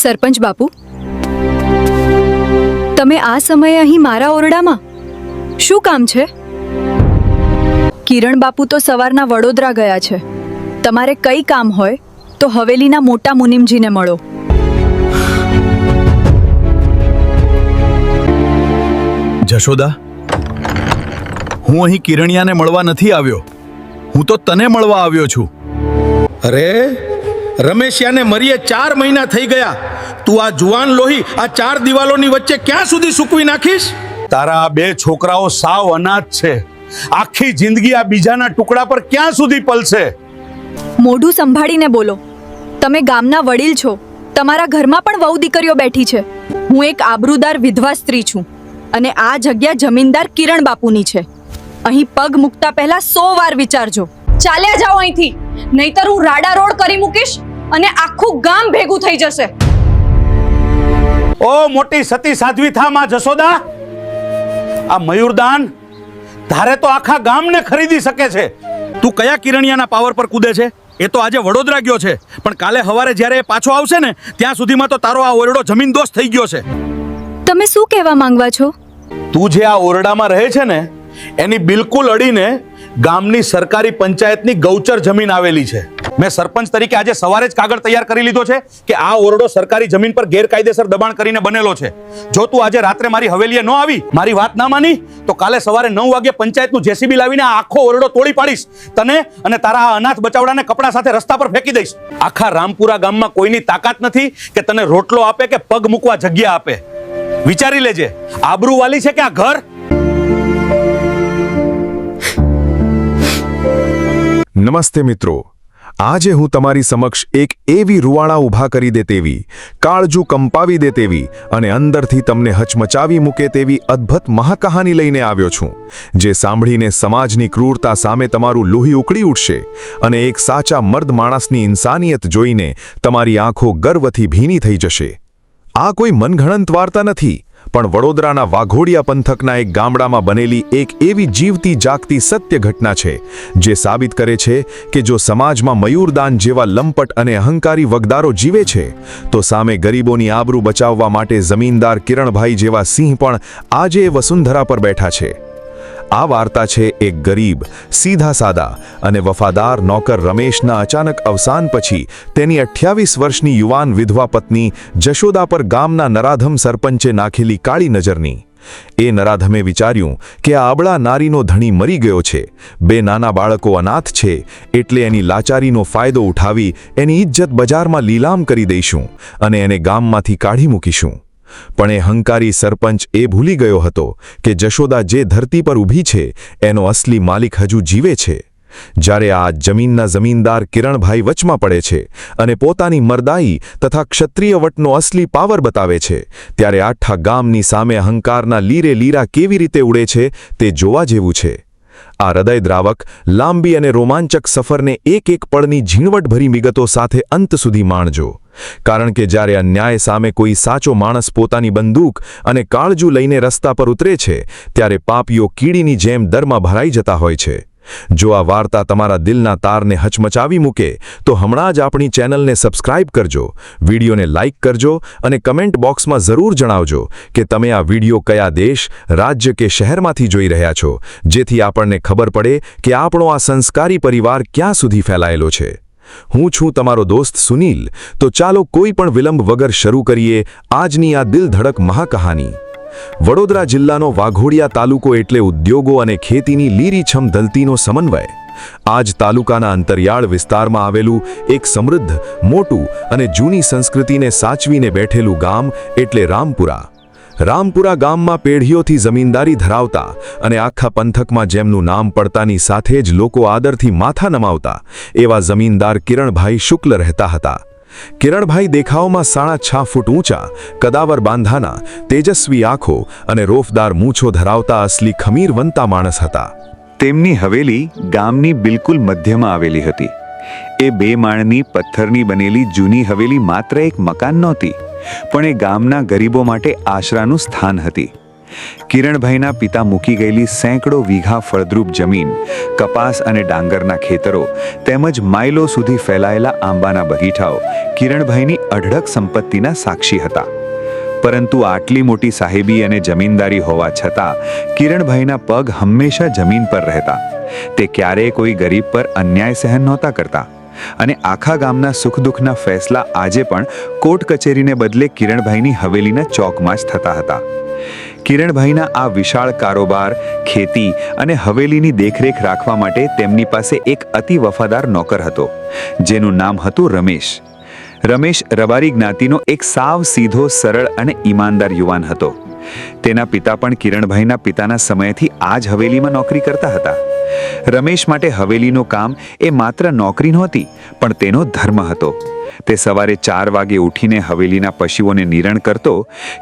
સરપંચ બાપુ, તમે આ સમયે અહીં મારા ઓરડામાં શું કામ છે? કિરણ બાપુ તો સવારના વડોદરા ગયા છે. તમારે કઈ કામ હોય તો હવેલીના મોટા મુનિમજીને મળો. જશોદા, હું અહીં કિરણિયાને મળવા નથી આવ્યો. હું તો તને મળવા આવ્યો છું. અરે રમેશિયાને મરીએ 4 મહિના થઈ ગયા. તું આ જુવાન લોહી આ 4 દિવાલોની વચ્ચે ક્યાં સુધી સૂકવી નાખીશ? તારા આ 2 છોકરાઓ સાવ અનાથ છે. આખી જિંદગી આ બીજાના ટુકડા પર ક્યાં સુધી પલશે? મોઢું સંભાળીને બોલો. તમે ગામના વડીલ છો. તમારા ઘરમાં પણ વહુ દીકરીઓ બેઠી છે. હું એક આબરૂદાર વિધવા સ્ત્રી છું અને આ જગ્યા જમીનદાર કિરણ બાપુની છે. અહીં પગ મૂકતા પહેલા 100 વાર વિચારજો. ચાલ્યા જાઓ અહીંથી, નહીતર હું રાડા રોડ કરી મૂકીશ અને આખું ગામ ભેગું થઈ જશે. ઓ મોટી સતી સાધ્વી થા માં જશોદા. આ મયુરદાન ધારે તો આખા ગામને ખરીદી શકે છે. તું કયા કિરણિયાના પાવર પર કૂદે છે? એ તો આજે વડોદરા ગયો છે, પણ કાલે સવારે જ્યારે એ પાછો આવશે ને ત્યાં સુધીમાં તો તારો આ ઓરડો જમીનદોસ્ત થઈ ગયો છે. તમે શું કહેવા માંગવા છો? તું જે આ ઓરડામાં રહે છે ને એની બિલકુલ અડીને ગામની સરકારી પંચાયતની ગૌચર જમીન આવેલી છે. મેં સરપંચ તરીકે આજે સવારે જ કાગળ તૈયાર કરી લીધો છે કે આ ઓરડો સરકારી જમીન પર ગેરકાયદેસર દબાણ કરીને બનેલો છે. જો તું આજે રાત્રે મારી હવેલીએ ન આવી, મારી વાત ના માની, તો કાલે સવારે 9 વાગે પંચાયતનું જેસીબી લાવીને આ આખો ઓરડો તોડી પાડીશ. તને અને તારા આ અનાથ બચાવડાને કપડા સાથે રસ્તા પર ફેંકી દઈશ. આખા રામપુરા ગામમાં કોઈની તાકાત નથી કે તને રોટલો આપે કે પગ મૂકવા જગ્યા આપે. વિચારી લેજે, આબરૂ વાલી છે કે આ ઘર? નમસ્તે મિત્રો, આજે હું તમારી સમક્ષ એક એવી રૂવાણા ઊભા કરી દે તેવી, કાળજું કંપાવી દે તેવી અને અંદરથી તમને હચમચાવી મૂકે તેવી અદ્ભુત મહાકહાની લઈને આવ્યો છું, જે સાંભળીને સમાજની ક્રૂરતા સામે તમારું લોહી ઉકળી ઉઠશે અને એક સાચા મર્દ માણસની ઇન્સાનિયત જોઈને તમારી આંખો ગર્વથી ભીની થઈ જશે. આ કોઈ મનગણંત વાર્તા નથી, પણ વડોદરાના વાઘોડિયા પંથકના એક ગામડામાં બનેલી એક એવી જીવતી જાગતી સત્ય ઘટના છે, જે સાબિત કરે છે કે જો સમાજમાં મયુરદાન જેવા લંપટ અને અહંકારી વગદારો જીવે છે, તો સામે ગરીબોની આબરૂ બચાવવા માટે જમીનદાર કિરણભાઈ જેવા સિંહ પણ આજે વસુંધરા પર બેઠા છે. આ વાર્તા છે એક ગરીબ, સીધા સાદા અને વફાદાર નોકર રમેશના અચાનક અવસાન પછી તેની 28 વર્ષની યુવાન વિધવા પત્ની જશોદા પર ગામના નરાધમ સરપંચે નાખેલી કાળી નજરની. એ નરાધમે વિચાર્યું કે આ અબળા નારીનો ધણી મરી ગયો છે, 2 નાના બાળકો અનાથ છે, એટલે એની લાચારીનો ફાયદો ઉઠાવી એની ઇજ્જત બજારમાં લીલામ કરી દઈશું અને એને ગામમાંથી કાઢી મૂકીશું. પણ એ હંકારી સરપંચ એ ભૂલી ગયો હતો કે જશોદા જે ધરતી પર ઊભી છે એનો અસલી માલિક હજુ જીવે છે. જ્યારે આ જમીનના જમીનદાર કિરણભાઈ વચમાં પડે છે અને પોતાની મર્દાઈ તથા ક્ષત્રિય વટનો અસલી પાવર બતાવે છે, ત્યારે આખા ગામની સામે અહંકારના લીરે લીરા કેવી રીતે ઉડે છે તે જોવા જેવું છે. આ હૃદયદ્રાવક, લાંબી અને રોમાંચક સફરને એક પળની ઝીણવટભરી વિગતો સાથે અંત સુધી માણજો. કારણ કે જ્યારે અન્યાય સામે કોઈ સાચો માણસ પોતાની બંદૂક અને કાળજું લઈને રસ્તા પર ઉતરે છે, ત્યારે પાપીઓ કીડીની જેમ દરમાં ભરાઈ જતા હોય છે. જો આ વાર્તા તમારા દિલના તારને હચમચાવી મૂકે તો હમણાં જ આપણી ચેનલને સબસ્ક્રાઇબ કરજો, વિડીયોને લાઇક કરજો અને કમેન્ટ બોક્સમાં જરૂર જણાવજો કે તમે આ વિડીયો કયા દેશ, રાજ્ય કે શહેરમાંથી જોઈ રહ્યા છો, જેથી આપણને ખબર પડે કે આપણો આ સંસ્કારી પરિવાર ક્યાં સુધી ફેલાયેલો છે. હું છું તમારો દોસ્ત સુનીલ. તો ચાલો કોઈ પણ વિલંબ વગર શરૂ કરીએ આજની આ દિલધડક મહાકહાની. વડોદરા જિલ્લાનો વાઘોડિયા તાલુકો એટલે ઉદ્યોગો અને ખેતીની લીરીછમ ધલતીનો સમન્વય. આજ તાલુકાના અંતરિયાળ વિસ્તારમાં આવેલું એક સમૃદ્ધ, મોટું અને જૂની સંસ્કૃતિને સાચવીને બેઠેલું ગામ એટલે રામપુરા. રામપુરા ગામમાં પેઢીઓથી જમીનદારી ધરાવતા અને આખા પંથકમાં જેમનું નામ પડતાની સાથે જ લોકો આદરથી માથા નમાવતા એવા જમીનદાર કિરણભાઈ શુક્લ રહેતા હતા. કિરણભાઈ દેખાવમાં 6.5 ફૂટ ઊંચા, કદાવર બાંધાના, તેજસ્વી આંખો અને રોફદાર મૂછો ધરાવતા અસલી ખમીરવંતા માણસ હતા. તેમની હવેલી ગામની બિલકુલ મધ્યમાં આવેલી હતી. એ 2 માળની પથ્થરની બનેલી જૂની હવેલી માત્ર એક મકાન નહોતી, પણ એ ગામના ગરીબો માટે આશરાનું સ્થાન હતી. કિરણભાઈના પિતા મૂકી ગયેલી સેંકડો વીઘા ફળદ્રુપ જમીન, કપાસ અને ડાંગરના ખેતરો તેમજ માઇલો સુધી ફેલાયેલા આંબાના બગીચાઓ કિરણભાઈની અઢળક સંપત્તિના સાક્ષી હતા. પરંતુ આટલી મોટી સાહેબી અને જમીનદારી હોવા છતાં કિરણભાઈના પગ હંમેશા જમીન પર રહેતા. તે ક્યારેય કોઈ ગરીબ પર અન્યાય સહન નહોતા કરતા અને આખા ગામના સુખ દુઃખના ફેસલા આજે પણ કોર્ટ કચેરીને બદલે કિરણભાઈની હવેલીના ચોકમાં જ થતા હતા. કિરણભાઈના આ વિશાળ કારોબાર, ખેતી અને હવેલીની દેખરેખ રાખવા માટે તેમની પાસે એક અતિ વફાદાર નોકર હતો, જેનું નામ હતું રમેશ. રમેશ રબારી જ્ઞાતિનો એક સાવ સીધો, સરળ અને ઈમાનદાર યુવાન હતો. તેના પિતા પણ કિરણભાઈના પિતાના સમયથી આ જ હવેલીમાં નોકરી કરતા હતા. રમેશ માટે હવેલીનું કામ એ માત્ર નોકરી નહોતી, પણ તેનો ધર્મ હતો. તે સવારે 4 વાગે ઉઠીને હવેલીના પશુઓને નિરણ કરતો,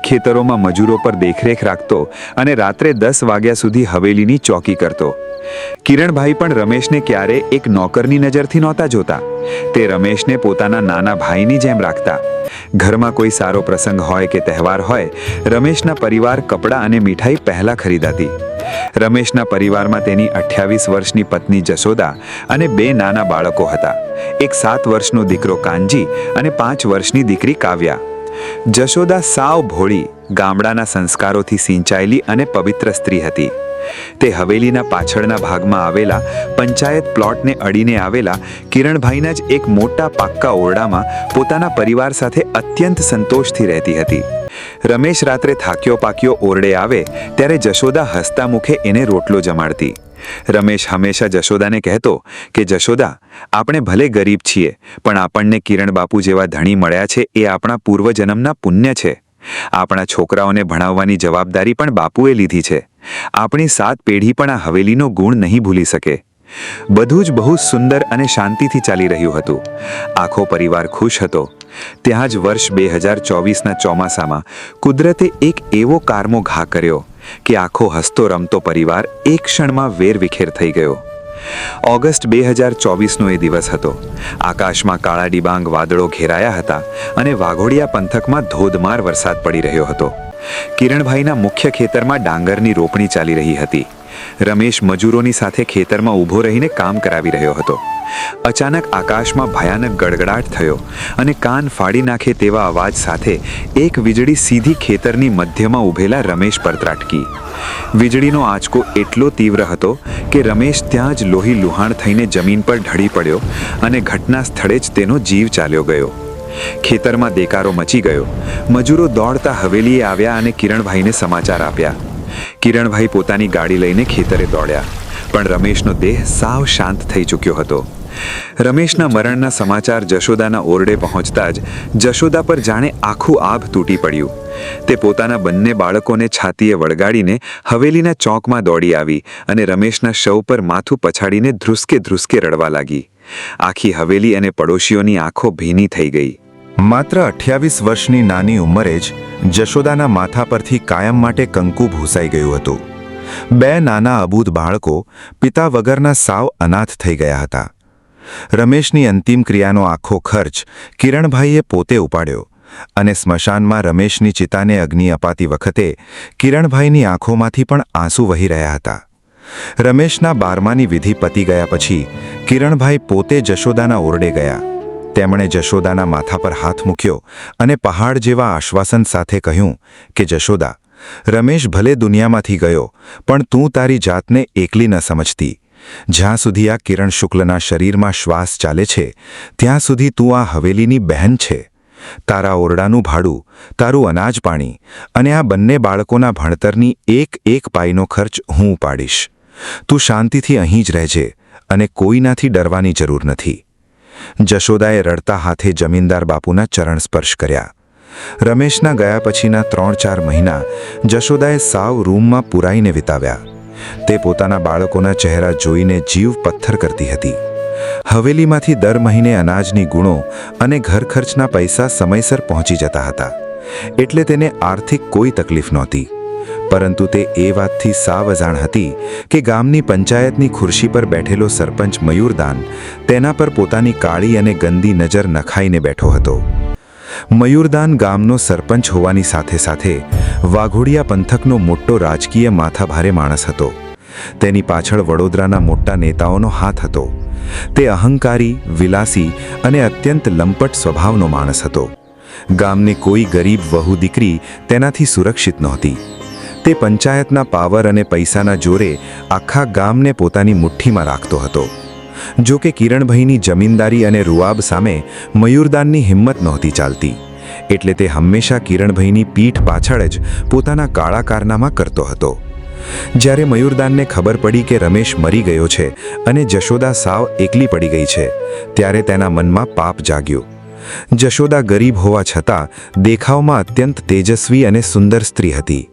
ખેતરોમાં મજૂરો પર દેખરેખ રાખતો અને રાત્રે 10 વાગ્યા સુધી હવેલીની ચોકી કરતો. કિરણભાઈ પણ રમેશને ક્યારે એક નોકરની નજરથી નહોતા જોતા. તે રમેશને પોતાના નાના ભાઈની જેમ રાખતા. ઘરમાં કોઈ સારો પ્રસંગ હોય કે તહેવાર હોય, રમેશના પરિવાર કપડાં અને મીઠાઈ પહેલા ખરીદાતી. રમેશના પરિવારમાં તેની 28 વર્ષની પત્ની જશોદા અને 2 નાના બાળકો હતા. એક 7 વર્ષનો દીકરો કાનજી અને 5 વર્ષની દીકરી કાવ્યા. જશોદા સાવ ભોળી, ગામડાના સંસ્કારોથી સિંચાયેલી અને પવિત્ર સ્ત્રી હતી. તે હવેલીના પાછળના ભાગમાં આવેલા પંચાયત પ્લોટને અડીને આવેલા કિરણભાઈના જ એક મોટા પાક્કા ઓરડામાં પોતાના પરિવાર સાથે અત્યંત સંતોષથી રહેતી હતી. રમેશ રાત્રે થાક્યો પાક્યો ઓરડે આવે ત્યારે જશોદા હસતા મુખે એને રોટલો જમાડતી. રમેશ હંમેશા જશોદાને કહેતો કે જશોદા, આપણે ભલે ગરીબ છીએ, પણ આપણને કિરણ બાપુ જેવા ધણી મળ્યા છે એ આપણા પૂર્વજન્મના પુણ્ય છે. આપણા છોકરાઓને ભણાવવાની જવાબદારી પણ બાપુએ લીધી છે. આપણી 7 પેઢી પણ આ હવેલીનો ગુણ નહીં ભૂલી શકે. બધું જ બહુ સુંદર અને શાંતિથી ચાલી રહ્યું હતું. આખો પરિવાર ખુશ હતો. ત્યાં જ વર્ષ 2024ના ચોમાસામાં કુદરતે એક એવો કારમો ઘા કર્યો કે આખો હસતો રમતો પરિવાર એક ક્ષણમાં વેરવિખેર થઈ ગયો. ઓગસ્ટ 2024નો એ દિવસ હતો. આકાશમાં કાળા ડિબાંગ વાદળો ઘેરાયા હતા અને વાઘોડિયા પંથકમાં ધોધમાર વરસાદ પડી રહ્યો હતો. કિરણભાઈના મુખ્ય ખેતરમાં ડાંગરની રોપણી ચાલી રહી હતી. રમેશ મજૂરોની સાથે ખેતરમાં ઊભો રહીને કામ કરાવી રહ્યો હતો. અચાનક આકાશમાં ભયાનક ગડગડાટ થયો અને કાન ફાડી નાખે તેવા અવાજ સાથે એક વીજળી સીધી ખેતરની મધ્યમાં ઊભેલા રમેશ પર ત્રાટકી. વીજળીનો આંચકો એટલો તીવ્ર હતો કે રમેશ ત્યાં જ લોહી લુહાણ થઈને જમીન પર ઢળી પડ્યો અને ઘટના સ્થળે જ તેનો જીવ ચાલ્યો ગયો. ખેતરમાં દેકારો મચી ગયો. મજૂરો દોડતા હવેલીએ આવ્યા અને કિરણભાઈને સમાચાર આપ્યા. કિરણભાઈ પોતાની ગાડી લઈને ખેતરે દોડ્યા, પણ રમેશનો દેહ સાવ શાંત થઈ ચૂક્યો હતો. રમેશના મરણના સમાચાર જશોદાના ઓરડે પહોંચતા જ જશોદા પર જાણે આખું આભ તૂટી પડ્યું. તે પોતાના બંને બાળકોને છાતીએ વળગાડીને હવેલીના ચોકમાં દોડી આવી અને રમેશના શવ પર માથું પછાડીને ધ્રુસકે ધ્રુસકે રડવા લાગી. આખી હવેલી અને પડોશીઓની આંખો ભીની થઈ ગઈ. માત્ર 28 વર્ષની નાની ઉંમરે જ જશોદાના માથા પરથી કાયમ માટે કંકુ ભૂસાઈ ગયું હતું. 2 નાના અબૂધ બાળકો પિતા વગરના સાવ અનાથ થઈ ગયા હતા. રમેશની અંતિમ ક્રિયાનો આખો ખર્ચ કિરણભાઈએ પોતે ઉપાડ્યો અને સ્મશાનમાં રમેશની ચિતાને અગ્નિ અપાતી વખતે કિરણભાઈની આંખોમાંથી પણ આંસુ વહી રહ્યા હતા. રમેશના 12માની વિધિ પતી ગયા પછી કિરણભાઈ પોતે જશોદાના ઓરડે ગયા. તેમણે જશોદાના માથા પર હાથ મૂક્યો અને પહાડ જેવા આશ્વાસન સાથે કહ્યું કે જશોદા, રમેશ ભલે દુનિયામાંથી ગયો, પણ તું તારી જાતને એકલી ન સમજતી. જ્યાં સુધી આ કિરણ શુક્લના શરીરમાં શ્વાસ ચાલે છે, ત્યાં સુધી તું આ હવેલીની બહેન છે. તારા ઓરડાનું ભાડું, તારું અનાજ પાણી અને આ બંને બાળકોના ભણતરની એક પાઈનો ખર્ચ હું ઉપાડીશ. તું શાંતિથી અહીં જ રહેજે અને કોઈનાથી ડરવાની જરૂર નથી. જશોદાએ રડતા હાથે જમીનદાર બાપુના ચરણ સ્પર્શ કર્યા. રમેશના ગયા પછીના 3-4 મહિના જશોદાએ સાવ રૂમમાં પુરાઈને વિતાવ્યા. તે પોતાના બાળકોના ચહેરા જોઈને જીવ પથ્થર કરતી હતી. હવેલીમાંથી દર મહિને અનાજની ગુણો અને ઘર ખર્ચના પૈસા સમયસર પહોંચી જતા હતા, એટલે તેને આર્થિક કોઈ તકલીફ નહોતી. પરંતુ તે એ વાતથી સાવ અજાણ હતી કે ગામની પંચાયતની ખુરશી પર બેઠેલો સરપંચ મયુરદાન તેના પર પોતાની કાળી અને ગંદી નજર નખાઈને બેઠો હતો. મયુરદાન ગામનો સરપંચ હોવાની સાથે સાથે વાઘોડિયા પંથકનો મોટો રાજકીય માથાભારે માણસ હતો. તેની પાછળ વડોદરાના મોટા નેતાઓનો હાથ હતો. તે અહંકારી, વિલાસી અને અત્યંત લંપટ સ્વભાવનો માણસ હતો. ગામની કોઈ ગરીબ વહુ દીકરી તેનાથી સુરક્ષિત નહોતી. તે પંચાયતના પાવર અને પૈસાના જોરે આખા ગામને પોતાની મુઠ્ઠીમાં રાખતો હતો. જો કે કિરણભાઈની જમીનદારી અને રૂઆબ સામે મયુરદાનની હિંમત નહોતી ચાલતી, એટલે તે હંમેશા કિરણભાઈની પીઠ પાછળ જ પોતાના કાળા કારનામા કરતો હતો. જ્યારે મયુરદાનને ખબર પડી કે રમેશ મરી ગયો છે અને જશોદા સાવ એકલી પડી ગઈ છે, ત્યારે તેના મનમાં પાપ જાગ્યું. જશોદા ગરીબ હોવા છતાં દેખાવમાં અત્યંત તેજસ્વી અને સુંદર સ્ત્રી હતી.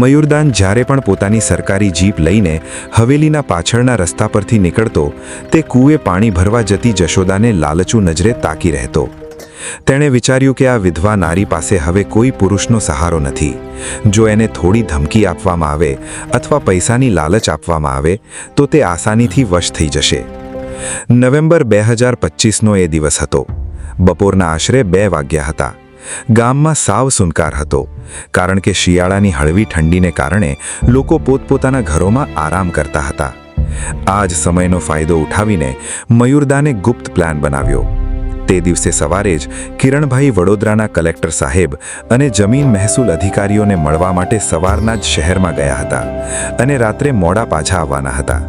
મયુરદાન જ્યારે પણ પોતાની સરકારી જીપ લઈને હવેલીના પાછળના રસ્તા પરથી નીકળતો, તે કૂએ પાણી ભરવા જતી જશોદાને લાલચુ નજરે તાકી રહેતો. તેણે વિચાર્યું કે આ વિધવા નારી પાસે હવે કોઈ પુરુષનો સહારો નથી. જો એને થોડી ધમકી આપવામાં આવે અથવા પૈસાની લાલચ આપવામાં આવે તો તે આસાનીથી વશ થઈ જશે. નવેમ્બર 2025નો એ દિવસ હતો. બપોરના આશરે 2 વાગ્યા હતા. ગામમાં સાવ સુનકાર હતો, કારણ કે શિયાળાની હળવી ઠંડીને કારણે લોકો પોતપોતાના ઘરોમાં આરામ કરતા હતા. આ જ સમયનો ફાયદો ઉઠાવીને મયુરદાને ગુપ્ત પ્લાન બનાવ્યો. તે દિવસે સવારે જ કિરણભાઈ વડોદરાના કલેક્ટર સાહેબ અને જમીન મહેસૂલ અધિકારીઓને મળવા માટે સવારના જ શહેરમાં ગયા હતા અને રાત્રે મોડા પાછા આવવાના હતા.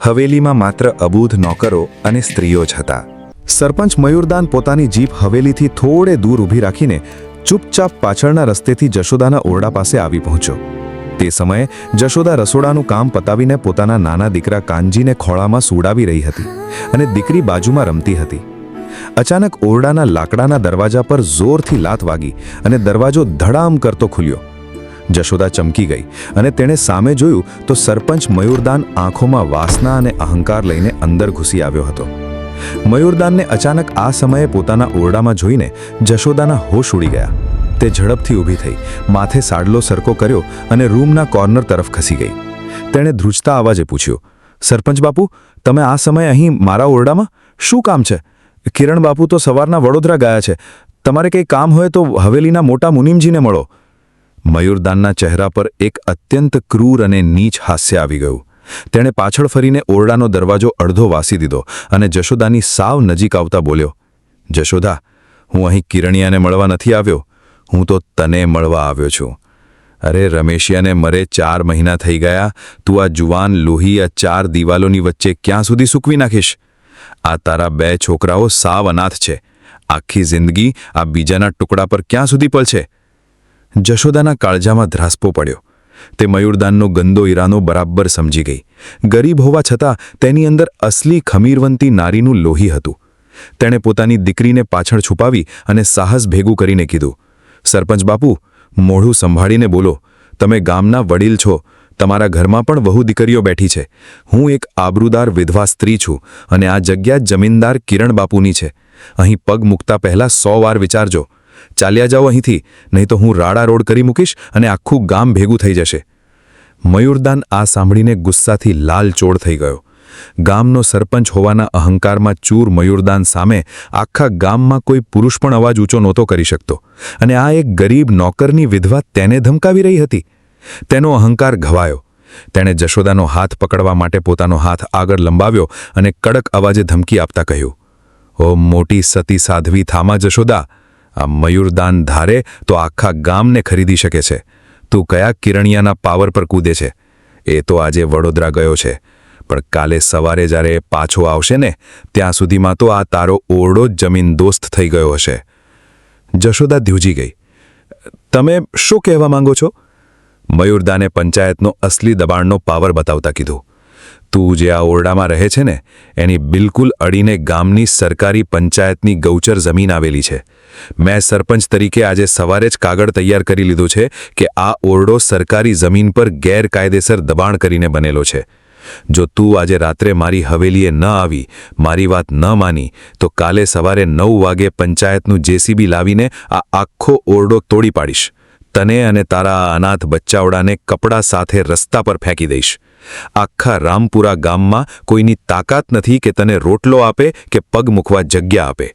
હવેલીમાં માત્ર અબૂધ નોકરો અને સ્ત્રીઓ જ હતા. સરપંચ મયુરદાન પોતાની જીપ હવેલીથી થોડે દૂર ઊભી રાખીને ચૂપચાપ પાછળના રસ્તેથી જશોદાના ઓરડા પાસે આવી પહોંચ્યો. તે સમયે જશોદા રસોડાનું કામ પતાવીને પોતાના નાના દીકરા કાનજીને ખોળામાં સૂડાવી રહી હતી અને દીકરી બાજુમાં રમતી હતી. અચાનક ઓરડાના લાકડાના દરવાજા પર જોરથી લાત વાગી અને દરવાજો ધડામ કરતો ખુલ્યો. જશોદા ચમકી ગઈ અને તેણે સામે જોયું તો સરપંચ મયુરદાન આંખોમાં વાસના અને અહંકાર લઈને અંદર ઘૂસી આવ્યો હતો. મયુરદાનને અચાનક આ સમયે પોતાના ઓરડામાં જોઈને જશોદાના હોશ ઉડી ગયા. તે ઝડપથી ઊભી થઈ, માથે સાડલો સરકો કર્યો અને રૂમના કોર્નર તરફ ખસી ગઈ. તેણે ધ્રુજતા અવાજે પૂછ્યું, સરપંચ બાપુ, તમે આ સમયે અહીં મારા ઓરડામાં? શું કામ છે? કિરણ બાપુ તો સવારના વડોદરા ગયા છે. તમારે કંઈ કામ હોય તો હવેલીના મોટા મુનિમજીને મળો. મયુરદાનના ચહેરા પર એક અત્યંત ક્રૂર અને નીચ હાસ્ય આવી ગયું. તેણે પાછળ ફરીને ઓરડાનો દરવાજો અડધો વાસી દીધો અને જશોદાની સાવ નજીક આવતા બોલ્યો, જશોદા, હું અહીં કિરણિયાને મળવા નથી આવ્યો, હું તો તને મળવા આવ્યો છું. અરે રમેશિયાને મરે 4 મહિના થઈ ગયા. તું આ જુવાન લોહી આ 4 દિવાલોની વચ્ચે ક્યાં સુધી સૂકવી નાખીશ? આ તારા 2 છોકરાઓ સાવ અનાથ છે. આખી જિંદગી આ બીજાના ટુકડા પર ક્યાં સુધી પલશે? જશોદાના કાળજામાં ધ્રાસપો પડ્યો. તે મયુરદાનનો ગંદો ઈરાનો બરાબર સમજી ગઈ. ગરીબ હોવા છતાં તેની અંદર અસલી ખમીરવંતી નારીનું લોહી હતું. તેણે પોતાની દીકરીને પાછળ છુપાવી અને સાહસ ભેગું કરીને કીધું, સરપંચ બાપુ, મોઢું સંભાળીને બોલો. તમે ગામના વડીલ છો. તમારા ઘરમાં પણ વહુ દીકરીઓ બેઠી છે. હું એક આબરૂદાર વિધવા સ્ત્રી છું અને આ જગ્યા જમીનદાર કિરણ બાપુની છે. અહીં પગ મૂકતા પહેલા 100 વાર વિચારજો. ચાલ્યા જાઓ અહીંથી, નહીં તો હું રાડા રોડ કરી મૂકીશ અને આખું ગામ ભેગું થઈ જશે. મયુરદાન આ સાંભળીને ગુસ્સાથી લાલચોળ થઈ ગયો. ગામનો સરપંચ હોવાના અહંકારમાં ચૂર મયુરદાન સામે આખા ગામમાં કોઈ પુરુષ પણ અવાજ ઊંચો નહોતો કરી શકતો, અને આ એક ગરીબ નોકરની વિધવા તેને ધમકાવી રહી હતી. તેનો અહંકાર ઘવાયો. તેણે જશોદાનો હાથ પકડવા માટે પોતાનો હાથ આગળ લંબાવ્યો અને કડક અવાજે ધમકી આપતા કહ્યું, ઓ મોટી સતી સાધ્વી થામા જશોદા, આ મયુરદાન ધારે તો આખા ગામને ખરીદી શકે છે. તું કયા કિરણિયાના પાવર પર કૂદે છે? એ તો આજે વડોદરા ગયો છે, પણ કાલે સવારે જ્યારે પાછો આવશે ને, ત્યાં સુધીમાં તો આ તારો ઓરડો જ જમીન દોસ્ત થઈ ગયો હશે. જશોદા ધ્રુજી ગઈ. તમે શું કહેવા માંગો છો? મયુરદાને પંચાયતનો અસલી દબાણનો પાવર બતાવતા કીધું, તું જે આ ઓરડામાં રહે છે ને, એની બિલકુલ અડીને ગામની સરકારી પંચાયતની ગૌચર જમીન આવેલી છે. મેં સરપંચ તરીકે આજે સવારે જ કાગળ તૈયાર કરી લીધું છે કે આ ઓરડો સરકારી જમીન પર ગેરકાયદેસર દબાણ કરીને બનેલો છે. જો તું આજે રાત્રે મારી હવેલીએ ન આવી, મારી વાત ન માની, તો કાલે સવારે 9 વાગે પંચાયતનું જેસીબી લાવીને આ આખો ઓરડો તોડી પાડીશ. તને અને તારા અનાથ બચ્ચાઓડાને કપડાં સાથે રસ્તા પર ફેંકી દઈશ. આખા રામપુરા ગામમાં કોઈની તાકાત નથી કે તને રોટલો આપે કે પગ મૂકવા જગ્યા આપે.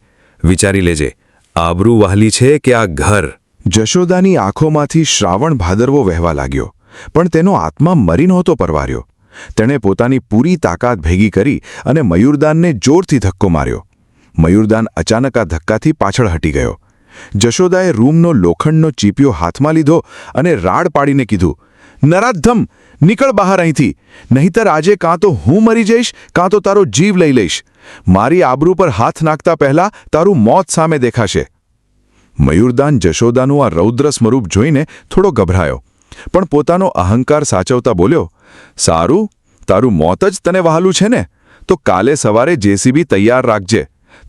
વિચારી લેજે, આબરૂ વહાલી છે કે આ ઘર? જશોદાની આંખોમાંથી શ્રાવણ ભાદરવો વહેવા લાગ્યો, પણ તેનો આત્મા મરી નહોતો પરવાર્યો. તેણે પોતાની પૂરી તાકાત ભેગી કરી અને મયુરદાનને જોરથી ધક્કો માર્યો. મયુરદાન અચાનક આ ધક્કાથી પાછળ હટી ગયો. જશોદાએ રૂમનો લોખંડનો ચીપિયો હાથમાં લીધો અને રાડ પાડીને કીધું, નરાધમ, નીકળ બહાર અહીંથી, નહીંતર આજે કાં તો હું મરી જઈશ કાં તો તારો જીવ લઈ લઈશ. મારી આબરૂ પર હાથ નાખતા પહેલા તારું મોત સામે દેખાશે. મયુરદાન જશોદાનું આ રૌદ્ર સ્વરૂપ જોઈને થોડો ગભરાયો, પણ પોતાનો અહંકાર સાચવતા બોલ્યો, સારું, તારું મોત જ તને વહાલું છે ને, તો કાલે સવારે જેસીબી તૈયાર રાખજે.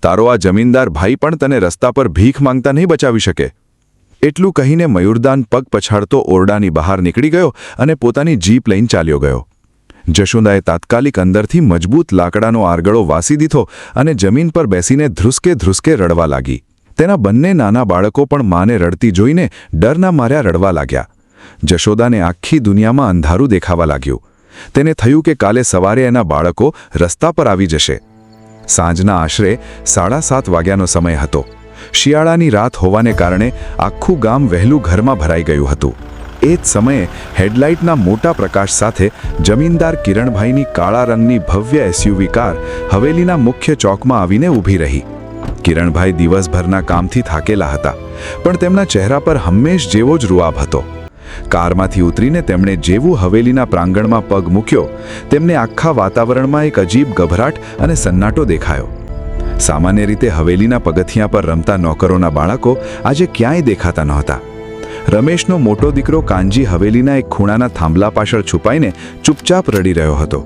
તારો આ જમીનદાર ભાઈ પણ તને રસ્તા પર ભીખ માંગતા નહીં બચાવી શકે. એટલું કહીને મયુરદાન પગ પછાડતો ઓરડાની બહાર નીકળી ગયો અને પોતાની જીપ લઈને ચાલ્યો ગયો. જશોદાએ તાત્કાલિક અંદરથી મજબૂત લાકડાનો આરગળો વાસી દીધો અને જમીન પર બેસીને ધ્રુસકે ધ્રુસકે રડવા લાગી. તેના બંને નાના બાળકો પણ માને રડતી જોઈને ડરના માર્યા રડવા લાગ્યા. જશોદાને આખી દુનિયામાં અંધારું દેખાવા લાગ્યું. તેને થયું કે કાલે સવારે એના બાળકો રસ્તા પર આવી જશે. સાંજના આશરે 7:30 વાગ્યાનો સમય હતો. શિયાળાની રાત હોવાને કારણે આખું ગામ વહેલું ઘરમાં ભરાઈ ગયું હતું. એ જ સમયે હેડલાઇટના મોટા પ્રકાશ સાથે જમીનદાર કિરણભાઈની કાળા રંગની ભવ્ય એસયુવી કાર હવેલીના મુખ્ય ચોકમાં આવીને ઊભી રહી. કિરણભાઈ દિવસભરના કામથી થાકેલા હતા, પણ તેમના ચહેરા પર હંમેશ જેવો જ રૂઆબ હતો. કારમાંથી ઉતરીને તેમણે જેવું હવેલીના પ્રાંગણમાં પગ મૂક્યો, તેમને આખા વાતાવરણમાં એક અજીબ ગભરાટ અને સન્નાટો દેખાયો. સામાન્ય રીતે હવેલીના પગથિયા પર રમતા નોકરોના બાળકો આજે ક્યાંય દેખાતા નહોતા. રમેશનો મોટો દીકરો કાનજી હવેલીના એક ખૂણાના થાંભલા પાછળ છુપાઈને ચૂપચાપ રડી રહ્યો હતો.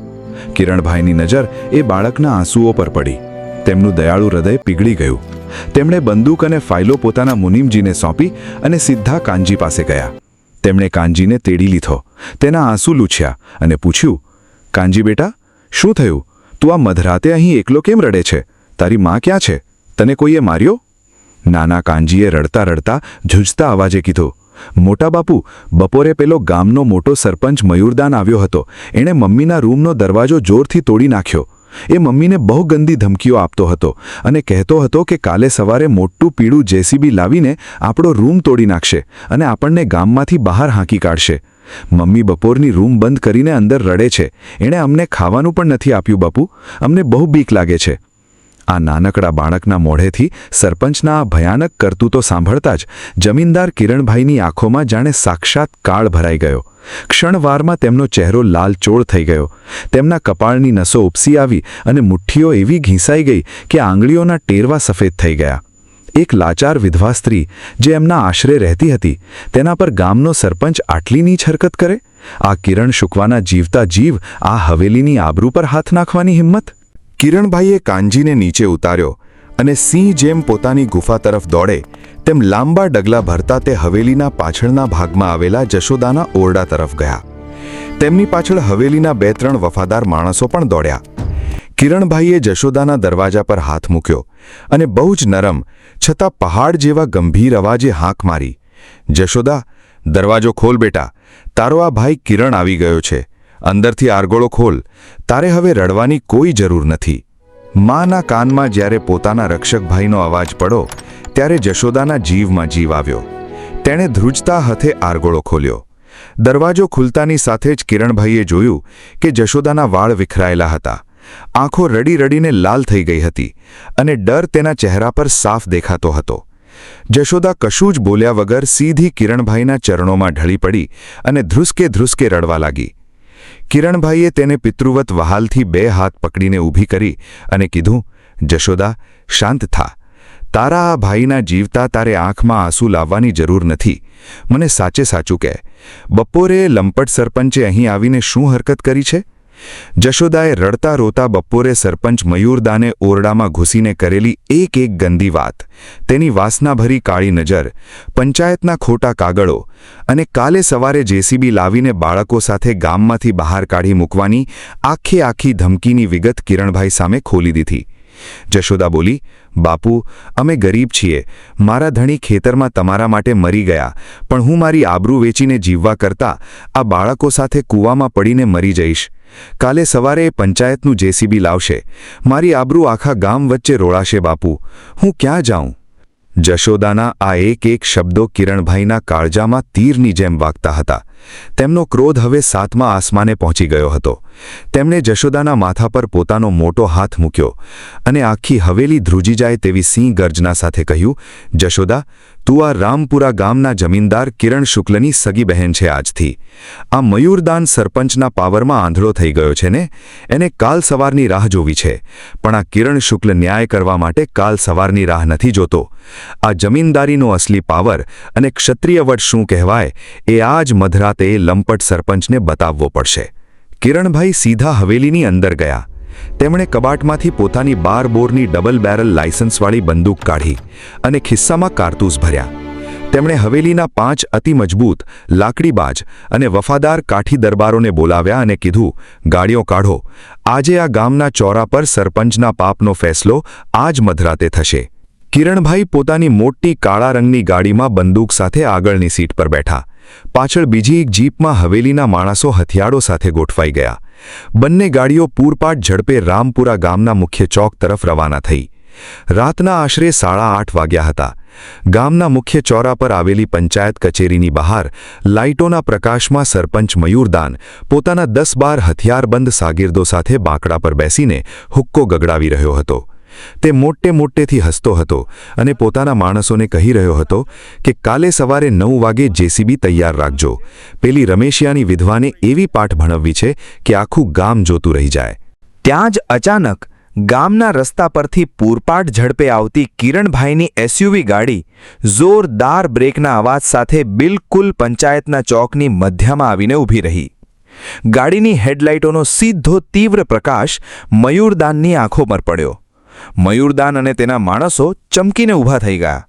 કિરણભાઈની નજર એ બાળકના આંસુઓ પર પડી. તેમનું દયાળુ હૃદય પીગળી ગયું. તેમણે બંદૂક અને ફાઇલો પોતાના મુનિમજીને સોંપી અને સીધા કાનજી પાસે ગયા. તેમણે કાનજીને તેડી લીધો, તેના આંસુ લૂછ્યા અને પૂછ્યું, કાનજી બેટા, શું થયું? તું આ મધરાતે અહીં એકલો કેમ રડે છે? તારી માં ક્યાં છે? તને કોઈએ માર્યો? નાના કાનજીએ રડતા રડતા ઝૂઝતા અવાજે કીધું, મોટા બાપુ, બપોરે પેલો ગામનો મોટો સરપંચ મયુરદાન આવ્યો હતો. એણે મમ્મીના રૂમનો દરવાજો જોરથી તોડી નાખ્યો. એ મમ્મીને બહુ ગંદી ધમકીઓ આપતો હતો અને કહેતો હતો કે કાલે સવારે મોટું પીળું જેસીબી લાવીને આપણો રૂમ તોડી નાખશે અને આપણને ગામમાંથી બહાર હાંકી કાઢશે. મમ્મી બપોરની રૂમ બંધ કરીને અંદર રડે છે. એણે અમને ખાવાનું પણ નથી આપ્યું બાપુ. અમને બહુ બીક લાગે છે. આ નાનકડા બાળકના મોઢેથી સરપંચના આ ભયાનક કરતૂતો સાંભળતા જ જમીનદાર કિરણભાઈની આંખોમાં જાણે સાક્ષાત કાળ ભરાઈ ગયો. ક્ષણવારમાં તેમનો ચહેરો લાલચોળ થઈ ગયો. તેમના કપાળની નસો ઉપસી આવી અને મુઠ્ઠીઓ એવી ઘીંસાઈ ગઈ કે આંગળીઓના ટેરવા સફેદ થઈ ગયા. એક લાચાર વિધવા સ્ત્રી જે એમના આશરે રહેતી હતી, તેના પર ગામનો સરપંચ આટલી નીચ હરકત કરે? આ કિરણ શુકવાના જીવતા જીવ આ હવેલીની આબરૂ પર હાથ નાખવાની હિંમત? કિરણભાઈએ કાનજીને નીચે ઉતાર્યો અને સિંહ જેમ પોતાની ગુફા તરફ દોડે તેમ લાંબા ડગલા ભરતા તે હવેલીના પાછળના ભાગમાં આવેલા જશોદાના ઓરડા તરફ ગયા. તેમની પાછળ હવેલીના 2-3 વફાદાર માણસો પણ દોડ્યા. કિરણભાઈએ જશોદાના દરવાજા પર હાથ મૂક્યો અને બહુ જ નરમ છતાં પહાડ જેવા ગંભીર અવાજે હાંક મારી, જશોદા, દરવાજો ખોલ બેટા. તારો આ ભાઈ કિરણ આવી ગયો છે. અંદરથી આરગોળો ખોલ. તારે હવે રડવાની કોઈ જરૂર નથી. માના કાનમાં જ્યારે પોતાના રક્ષકભાઈનો અવાજ પડ્યો ત્યારે જશોદાના જીવમાં જીવ આવ્યો. તેણે ધ્રુજતા હાથે આરગોળો ખોલ્યો. દરવાજો ખુલતાની સાથે જ કિરણભાઈએ જોયું કે જશોદાના વાળ વિખરાયેલા હતા. આંખો રડી રડીને લાલ થઈ ગઈ હતી અને ડર તેના ચહેરા પર સાફ દેખાતો હતો. જશોદા કશું જ બોલ્યા વગર સીધી કિરણભાઈના ચરણોમાં ઢળી પડી અને ધ્રુસકે ધ્રુસકે રડવા લાગી. કિરણભાઈએ તેને પિતૃવત વહાલથી 2 હાથ પકડીને ઊભી કરી અને કીધું, જશોદા, શાંત થા. તારા આ ભાઈના જીવતા તારે આંખમાં આંસુ લાવવાની જરૂર નથી. મને સાચે સાચું કહે, બપોરે લંપટ સરપંચે અહીં આવીને શું હરકત કરી છે? જશોદાએ રડતા રોતા બપોરે સરપંચ મયુરદાને ઓરડામાં ઘૂસીને કરેલી એક ગંદી વાત, તેની વાસનાભરી કાળી નજર, પંચાયતના ખોટા કાગળો અને કાલે સવારે જેસીબી લાવીને બાળકો સાથે ગામમાંથી બહાર કાઢી મૂકવાની આખી ધમકીની વિગત કિરણભાઈ સામે ખોલી દીધી. જશોદા બોલી, બાપુ, અમે ગરીબ છીએ. મારા ધણી ખેતરમાં તમારા માટે મરી ગયા, પણ હું મારી આબરૂ વેચીને જીવવા કરતાં આ બાળકો સાથે કૂવામાં પડીને મરી જઈશ. કાલે સવારે પંચાયતનું જેસીબી લાવશે. મારી આબરૂ આખા ગામ વચ્ચે રોળાશે બાપુ. હું ક્યાં જાઉં? જશોદાના આ એક શબ્દો કિરણભાઈના કાળજામાં તીરની જેમ વાગતા હતા. તેમનો ક્રોધ હવે 7મા આસમાને પહોંચી ગયો હતો. તેમણે જશોદાના માથા પર પોતાનો મોટો હાથ મૂક્યો અને આખી હવેલી ધ્રુજી જાય તેવી સિંહ ગર્જના સાથે કહ્યું, જશોદા, તું આ રામપુરા ગામના જમીનદાર કિરણ શુક્લની સગી બહેન છે આજથી. આ મયુરદાન સરપંચના પાવરમાં આંધળો થઈ ગયો છે ને? એને કાલ સવારની રાહ જોવી છે. પણ આ કિરણ શુક્લ ન્યાય કરવા માટે કાલ સવારની રાહ નથી જોતો. આ જમીનદારીનો અસલી પાવર અને ક્ષત્રિય વટ શું કહેવાય એ આ જ મધરાતે લંપટ સરપંચને બતાવવો પડશે. કિરણભાઈ સીધા હવેલીની અંદર ગયા. તેમણે કબાટમાંથી પોતાની 12 બોરની ડબલ બેરલ લાયસન્સવાળી બંદૂક કાઢી અને ખિસ્સામાં કારતૂસ ભર્યા. તેમણે હવેલીના 5 અતિ મજબૂત, લાકડીબાજ અને વફાદાર કાઠી દરબારોને બોલાવ્યા અને કીધું, ગાડીઓ કાઢો. આજે આ ગામના ચોરા પર સરપંચના પાપનો ફેસલો આજ મધરાતે થશે. કિરણભાઈ પોતાની મોટી કાળા રંગની ગાડીમાં બંદૂક સાથે આગળની સીટ પર બેઠા. પાછળ બીજી એક જીપમાં હવેલીના માણસો હથિયારો સાથે ગોઠવાઈ ગયા. બંને ગાડીઓ પૂરપાટ ઝડપે રામપુરા ગામના મુખ્ય ચોક તરફ રવાના થઈ. રાતના આશરે 8:30 વાગ્યા હતા. ગામના મુખ્ય ચોરા પર આવેલી પંચાયત કચેરીની બહાર લાઇટોના પ્રકાશમાં સરપંચ મયુરદાન પોતાના 10-12 હથિયારબંધ સાગીરદો સાથે બાંકડા પર બેસીને હુક્કો ગગડાવી રહ્યો હતો. તે મોટેથી હસતો હતો અને પોતાના માણસોને કહી રહ્યો હતો કે કાલે સવારે 9 વાગે જેસીબી તૈયાર રાખજો. પેલી રમેશિયાની વિધવાને એવી પાઠ ભણવવી છે કે આખું ગામ જોતું રહી જાય. ત્યાં જ અચાનક ગામના રસ્તા પરથી પૂરપાટ ઝડપે આવતી કિરણભાઈની એસયુવી ગાડી જોરદાર બ્રેકના અવાજ સાથે બિલકુલ પંચાયતના ચોકની મધ્યમાં આવીને ઊભી રહી. ગાડીની હેડલાઇટોનો સીધો તીવ્ર પ્રકાશ મયુરદાનની આંખો પર પડ્યો. મયુરદાન અને તેના માણસો ચમકીને ઊભા થઈ ગયા.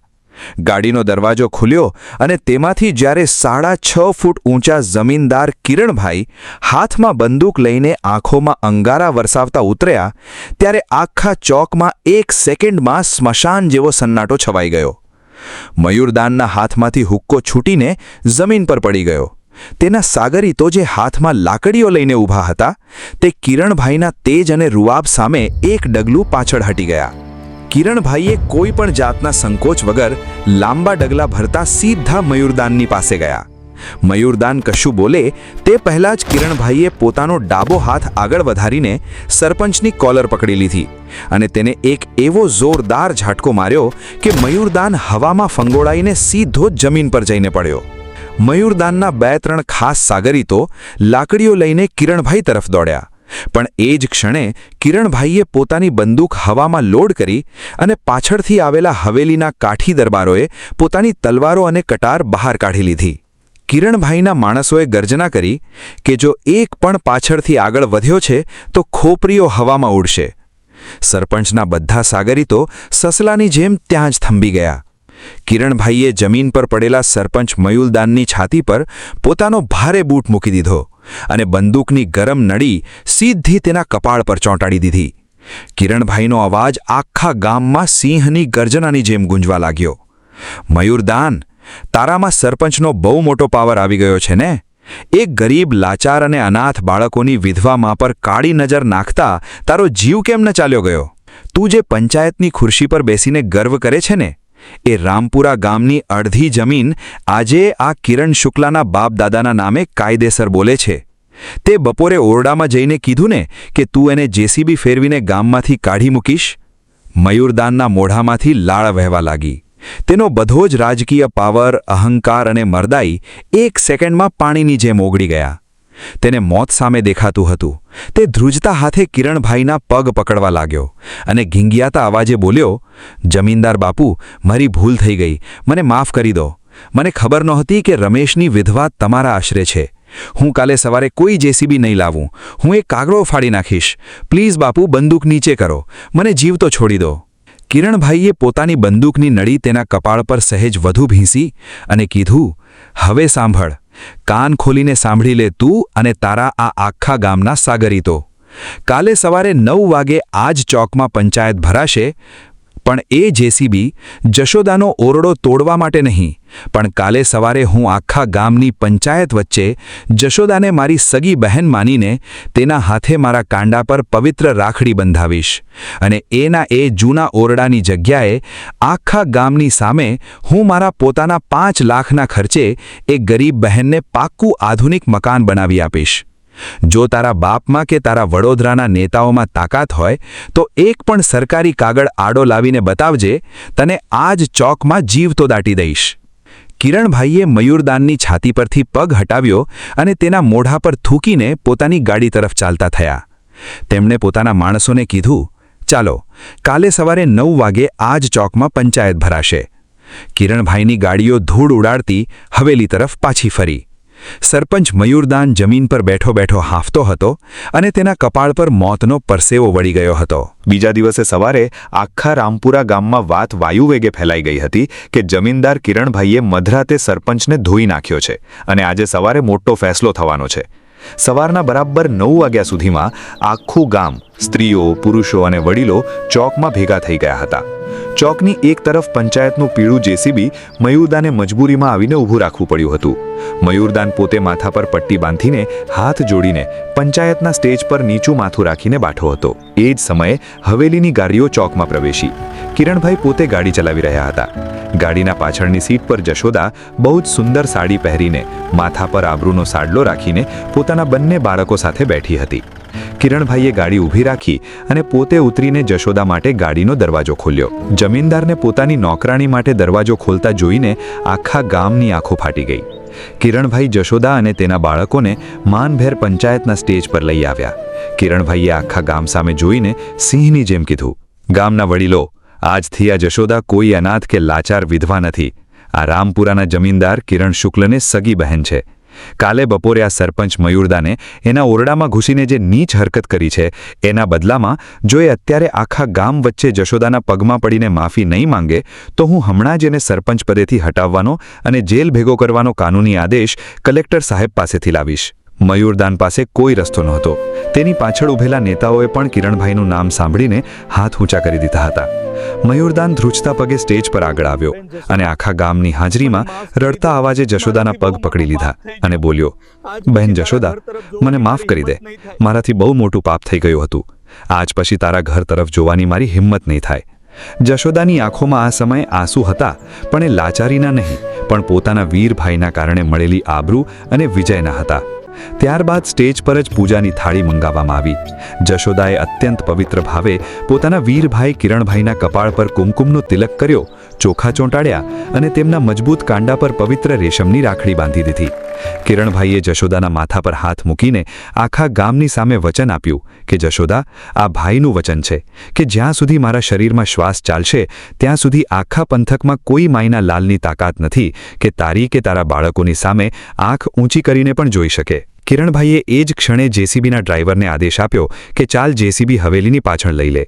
ગાડીનો દરવાજો ખુલ્યો અને તેમાંથી જ્યારે 6.5 ફૂટ ઊંચા જમીનદાર કિરણભાઈ હાથમાં બંદૂક લઈને આંખોમાં અંગારા વરસાવતા ઉતર્યા ત્યારે આખા ચોકમાં 1 સેકન્ડમાં સ્મશાન જેવો સન્નાટો છવાઈ ગયો. મયુરદાનના હાથમાંથી હુક્કો છૂટીને જમીન પર પડી ગયો. તેના સાગરીતો જે હાથમાં લાકડીઓ લઈને ઊભા હતા તે કિરણભાઈના તેજ અને રૂઆબ સામે એક ડગલું પાછળ હટી ગયા. કિરણભાઈએ કોઈ પણ જાતના સંકોચ વગર લાંબા ડગલા ભરતા સીધા મયુરદાનની પાસે ગયા. મયુરદાન કશું બોલે તે પહેલાં જ કિરણભાઈએ પોતાનો ડાબો હાથ આગળ વધારીને સરપંચની કોલર પકડી લીધી અને તેને એક એવો જોરદાર ઝાટકો માર્યો કે મયુરદાન હવામાં ફંગોળાઈને સીધો જમીન પર જઈને પડ્યો. મયુરદાનના 2-3 ખાસ સાગરીતો લાકડીઓ લઈને કિરણભાઈ તરફ દોડ્યા. પણ એ જ ક્ષણે કિરણભાઈએ પોતાની બંદૂક હવામાં લોડ કરી અને પાછળથી આવેલા હવેલીના કાઠી દરબારોએ પોતાની તલવારો અને કટાર બહાર કાઢી લીધી. કિરણભાઈના માણસોએ ગર્જના કરી કે જો એક પણ પાછળથી આગળ વધ્યો છે તો ખોપરીઓ હવામાં ઉડશે. સરપંચના બધા સાગરીતો સસલાની જેમ ત્યાં જ થંભી ગયા. કિરણભાઈએ જમીન પર પડેલા સરપંચ મયુરદાનની છાતી પર પોતાનો ભારે બૂટ મૂકી દીધો અને બંદૂકની ગરમ નળી સીધી તેના કપાળ પર ચોંટાડી દીધી. કિરણભાઈનો અવાજ આખા ગામમાં સિંહની ગર્જનાની જેમ ગુંજવા લાગ્યો. મયુરદાન, તારામાં સરપંચનો બહુ મોટો પાવર આવી ગયો છે ને? એક ગરીબ, લાચાર અને અનાથ બાળકોની વિધવા મા પર કાળી નજર નાખતા તારો જીવ કેમ ન ચાલ્યો ગયો? તું જે પંચાયતની ખુરશી પર બેસીને ગર્વ કરે છે ને, એ રામપુરા ગામની અડધી જમીન આજે આ કિરણ શુક્લાના બાપ દાદાના નામે કાયદેસર બોલે છે. તે બપોરે ઓરડામાં જઈને કીધું ને કે તું એને જેસીબી ફેરવીને ગામમાંથી કાઢી મૂકીશ. મયુરદાનના મોઢામાંથી લાળ વહેવા લાગી. તેનો બધો જ રાજકીય પાવર, અહંકાર અને મરદાઈ 1 સેકન્ડમાં પાણીની જેમ ઓગળી ગયા. તેને મોત સામે દેખાતું હતું. તે ધ્રુજતા હાથે કિરણભાઈના પગ પકડવા લાગ્યો અને ઘીંગિયાતા અવાજે બોલ્યો, જમીનદાર બાપુ, મારી ભૂલ થઈ ગઈ, મને માફ કરી દો. મને ખબર નહોતી કે રમેશની વિધવા તમારા આશરે છે. હું કાલે સવારે કોઈ જેસીબી નહીં લાવું. હું એક કાગડો ફાડી નાખીશ. પ્લીઝ બાપુ, બંદૂક નીચે કરો, મને જીવતો છોડી દો. કિરણભાઈએ પોતાની બંદૂકની નળી તેના કપાળ પર સહેજ વધુ ભીંસી અને કીધું, હવે સાંભળ, કાન ખોલીને સાંભળી લે તું અને તારા આ આખા ગામના સાગરીતો. કાલે સવારે 9 વાગે આ જ ચોકમાં પંચાયત ભરાશે, પણ એ જેસીબી જશોદાનો ઓરડો તોડવા માટે નહીં, પણ કાલે સવારે હું આખા ગામની પંચાયત વચ્ચે જશોદાને મારી સગી બહેન માનીને તેના હાથે મારા કાંડા પર પવિત્ર રાખડી બંધાવીશ અને એના એ જૂના ઓરડાની જગ્યાએ આખા ગામની સામે હું મારા પોતાના 5 લાખના ખર્ચે એ ગરીબ બહેનને પાક્કું આધુનિક મકાન બનાવી આપીશ. જો તારા બાપમાં કે તારા વડોદરાના નેતાઓમાં તાકાત હોય તો એક પણ સરકારી કાગળ આડો લાવીને બતાવજે, તને આ જ ચોકમાં જીવતો દાટી દઈશ. કિરણભાઈએ મયુરદાનની છાતી પરથી પગ હટાવ્યો અને તેના મોઢા પર થૂકીને પોતાની ગાડી તરફ ચાલતા થયા. તેમણે પોતાના માણસોને કીધું, ચાલો, કાલે સવારે 9 વાગે આ જ ચોકમાં પંચાયત ભરાશે. કિરણભાઈની ગાડીઓ ધૂળ ઉડાડતી હવેલી તરફ પાછી ફરી. સરપંચ મયુરદાન જમીન પર બેઠો બેઠો હાંફતો હતો અને તેના કપાળ પર મોતનો પરસેવો વળી ગયો હતો. બીજા દિવસે સવારે આખા રામપુરા ગામમાં વાત વાયુવેગે ફેલાઈ ગઈ હતી કે જમીનદાર કિરણભાઈએ મધરાતે સરપંચને ધોઈ નાખ્યો છે અને આજે સવારે મોટો ફેસલો થવાનો છે. સવારના બરાબર 9 વાગ્યા સુધીમાં આખું ગામ, સ્ત્રીઓ, પુરુષો અને વડીલો ચોકમાં ભેગા થઈ ગયા હતા. ચોકની એક તરફ પંચાયતનું પીળું જેસીબી મયુરદાને મજબૂરીમાં આવીને ઊભું રાખવું પડ્યું હતું. મયુરદાન પોતે માથા પર પટ્ટી બાંધીને હાથ જોડીને પંચાયતના સ્ટેજ પર નીચું માથું રાખીને બેઠો હતો. એ જ સમયે હવેલીની ગાડીઓ ચોકમાં પ્રવેશી. કિરણભાઈ પોતે ગાડી ચલાવી રહ્યા હતા. ગાડીના પાછળની સીટ પર જશોદા બહુ જ સુંદર સાડી પહેરીને, માથા પર આબરૂનો સાડલો રાખીને પોતાના બંને બાળકો સાથે બેઠી હતી. કિરણભાઈએ ગાડી ઊભી રાખી અને પોતે ઉતરીને જશોદા માટે ગાડીનો દરવાજો ખોલ્યો. જમીનદારને પોતાની નોકરાણી માટે દરવાજો ખોલતા જોઈને આખા ગામની આંખો ફાટી ગઈ. કિરણભાઈ જશોદા અને તેના બાળકોને માનભેર પંચાયતના સ્ટેજ પર લઈ આવ્યા. કિરણભાઈએ આખા ગામ સામે જોઈને સિંહની જેમ કીધું, ગામના વડીલો, આજથી આ જશોદા કોઈ અનાથ કે લાચાર વિધવા નથી. આ રામપુરાના જમીનદાર કિરણ શુક્લને સગી બહેન છે. કાલે બપોરે આ સરપંચ મયુરદાને એના ઓરડામાં ઘૂસીને જે નીચ હરકત કરી છે, એના બદલામાં જો એ અત્યારે આખા ગામ વચ્ચે જશોદાના પગમાં પડીને માફી નહીં માંગે તો હું હમણાં જ એને સરપંચ પદેથી હટાવવાનો અને જેલ ભેગો કરવાનો કાનૂની આદેશ કલેક્ટર સાહેબ પાસેથી લાવીશ. મયુરદાન પાસે કોઈ રસ્તો નહોતો. તેની પાછળ ઊભેલા નેતાઓએ પણ કિરણભાઈનું નામ સાંભળીને હાથ ઊંચા કરી દીધા હતા. મયુરદાન ધ્રુજતા પગે સ્ટેજ પર આગળ આવ્યો અને આખા ગામની હાજરીમાં રડતા અવાજે જશોદાના પગ પકડી લીધા અને બોલ્યો, બહેન જશોદા, મને માફ કરી દે. મારાથી બહુ મોટું પાપ થઈ ગયું હતું. આજ પછી તારા ઘર તરફ જોવાની મારી હિંમત નહીં થાય. જશોદાની આંખોમાં આ સમયે આંસુ હતા, પણ એ લાચારીના નહીં, પણ પોતાના વીરભાઈના કારણે મળેલી આબરૂ અને વિજયના હતા. ત્યારબાદ સ્ટેજ પર જ પૂજાની થાળી મંગાવવામાં આવી. જશોદાએ અત્યંત પવિત્ર ભાવે પોતાના વીરભાઈ કિરણભાઈના કપાળ પર કુમકુમનો તિલક કર્યો, ચોખા ચોંટાડ્યા અને તેમના મજબૂત કાંડા પર પવિત્ર રેશમની રાખડી બાંધી દીધી. કિરણભાઈએ જશોદાના માથા પર હાથ મૂકીને આખા ગામની સામે વચન આપ્યું કે જશોદા, આ ભાઈનું વચન છે કે જ્યાં સુધી મારા શરીરમાં શ્વાસ ચાલશે ત્યાં સુધી આખા પંથકમાં કોઈ માયના લાલની તાકાત નથી કે તારી કે તારા બાળકોની સામે આંખ ઊંચી કરીને પણ જોઈ શકે. કિરણભાઈએ એ જ ક્ષણે જેસીબીના ડ્રાઈવરને આદેશ આપ્યો કે ચાલ જેસીબી હવેલીની પાછળ લઈ લે.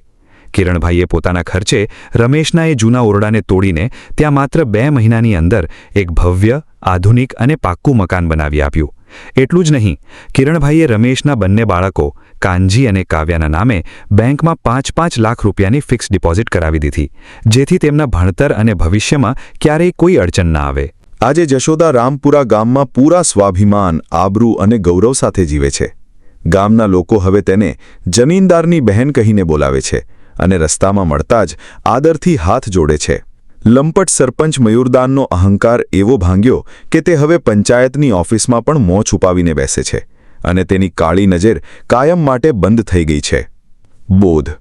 કિરણભાઈએ પોતાના ખર્ચે રમેશના એ જૂના ઓરડાને તોડીને ત્યાં માત્ર 2 મહિનાની અંદર એક ભવ્ય, આધુનિક અને પાક્કું મકાન બનાવી આપ્યું. એટલું જ નહીં, કિરણભાઈએ રમેશના બંને બાળકો કાનજી અને કાવ્યાના નામે બેંકમાં 5-5 લાખ રૂપિયાની ફિક્સ ડિપોઝિટ કરાવી દીધી, જેથી તેમના ભણતર અને ભવિષ્યમાં ક્યારેય કોઈ અડચણ ના આવે. આજે જશોદા રામપુરા ગામમાં પૂરા સ્વાભિમાન, આબરૂ અને ગૌરવ સાથે જીવે છે. ગામના લોકો હવે તેને જમીનદારની બહેન કહીને બોલાવે છે અને રસ્તામાં મળતા જ આદરથી હાથ જોડે છે. લંપટ સરપંચ મયુરદાનનો અહંકાર એવો ભાંગ્યો કે તે હવે પંચાયતની ઓફિસમાં પણ મોં છુપાવીને બેસે છે અને તેની કાળી નજર કાયમ માટે બંધ થઈ ગઈ છે. બોધ.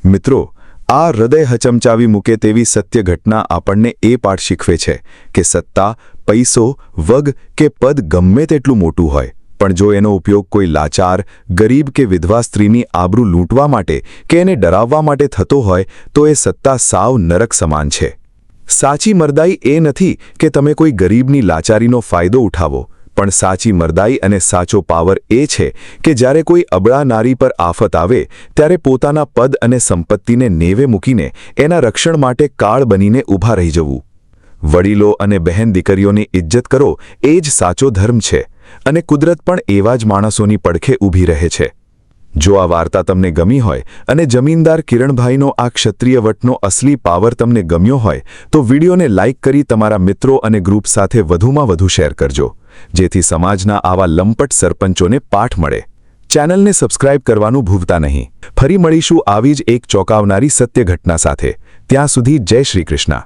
મિત્રો, આ હૃદય હચમચાવી મૂકે તેવી સત્ય ઘટના આપણને એ પાઠ શીખવે છે કે સત્તા, પૈસો, વગ કે પદ ગમે તેટલું મોટું હોય, પણ જો એનો ઉપયોગ કોઈ લાચાર, ગરીબ કે વિધવા સ્ત્રીની આબરૂ લૂંટવા માટે કે એને ડરાવવા માટે થતો હોય તો એ સત્તા સાવ નરક સમાન છે. સાચી મરદાઈ એ નથી કે તમે કોઈ ગરીબની લાચારીનો ફાયદો ઉઠાવો, પણ સાચી મરદાઈ અને સાચો પાવર એ છે કે જ્યારે કોઈ અબળા નારી પર આફત આવે ત્યારે પોતાના પદ અને સંપત્તિને નેવે મૂકીને એના રક્ષણ માટે કાળ બનીને ઊભા રહી જવું. વડીલો અને બહેન દીકરીઓની ઇજ્જત કરો એ જ સાચો ધર્મ છે અને કુદરત પણ એવા જ માણસોની પડખે ઊભી રહે છે. જો આ વાર્તા તમને ગમી હોય અને જમીનદાર કિરણભાઈનો આ ક્ષત્રિય વટનો અસલી પાવર તમને ગમ્યો હોય તો વિડીયોને લાઇક કરી તમારા મિત્રો અને ગ્રુપ સાથે વધુમાં વધુ શેર કરજો, જેથી સમાજના આવા લંપટ સરપંચોને પાઠ મળે. ચેનલને સબસ્ક્રાઇબ કરવાનું ભૂલતા નહીં. ફરી મળીશું આવી જ એક ચોંકાવનારી સત્ય ઘટના સાથે. ત્યાં સુધી જય શ્રી કૃષ્ણ.